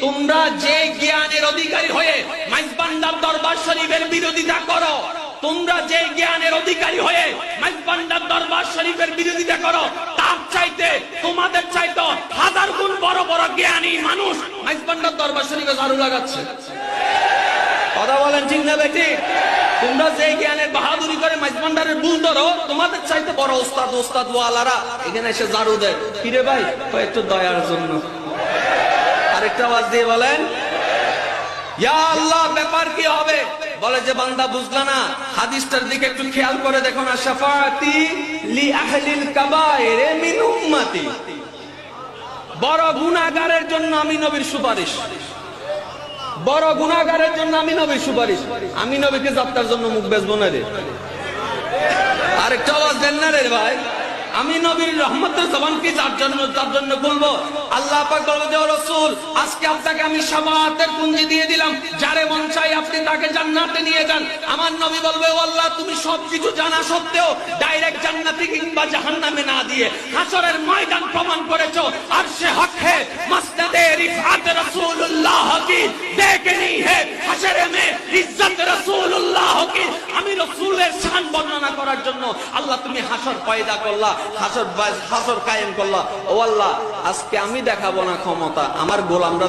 তোমরা যে জ্ঞানের অধিকারী হয়ে মাইজবান্ডার দরবার শরীফের বিরোধিতা করো, তোমরা যে জ্ঞানের অধিকারী হয়ে মাইজবান্ডার দরবার শরীফের বিরোধিতা করো, তার চাইতে তোমাদের চাইতে হাজার গুণ বড় বড় জ্ঞানী মানুষ মাইজবান্ডার দরবার শরীফে ঝাড়ু লাগাচ্ছে। কথা বলেন ঠিক না বেটি? তোমরা যে জ্ঞানের বাহাদুরি করে মাইজবান্ডারের ভুল ধরো, তোমাদের চাইতে বড় ওস্তাদ ওয়ালারা এখানে এসে ঝাড়ু দেয়। কিরে ভাই, একটু দয়ার জন্য আরেকটা আওয়াজ দিয়ে বলেন, ইয়া আল্লাহ ব্যাপার কি হবে? বলে যে বান্দা বুঝলা না, হাদিসটার দিকে একটু খেয়াল করে দেখো না, শাফাআতি লি আহলিল কাবায়ের মিন উম্মতি, বড় গুনাহগারের জন্য আমি নবীর সুপারিশ, বড় গুনাহগারের জন্য আমি নবীর সুপারিশ। আমি নবীকে যাত্রার জন্য মুখ বেচবো না রে। আরেকটা আওয়াজ দেন না রে ভাই, আমি নবীর রহমতের জবান কি যার জন্য বলবো? আল্লাহ পাক বলবে যে রাসূল, আজকে আপনাকে আমি শাফাআতের পুঞ্জি দিয়ে দিলাম, যারে মন চাই আপনি তাকে জান্নাতে নিয়ে যান। আমার নবী বলবে, ও আল্লাহ, তুমি সবকিছু জানা সত্ত্বেও ডাইরেক্ট জান্নাতে কিংবা জাহান্নামে না দিয়ে হাসরের ময়দান প্রমাণ করেছো। আরশে হক হে মসনদে রিফাত রাসূলুল্লাহ কি দেখে নি হে হাসরে মে ইজ্জত রাসূলুল্লাহ কি। আমি রাসূলের শান বর্ণনা করার জন্য আল্লাহ তুমি হাসর পয়দা করলা, হাসর কায়েম করলা। ও আল্লাহ, আজকে আমি দেখাবো না ক্ষমতা, আমার গোলামরা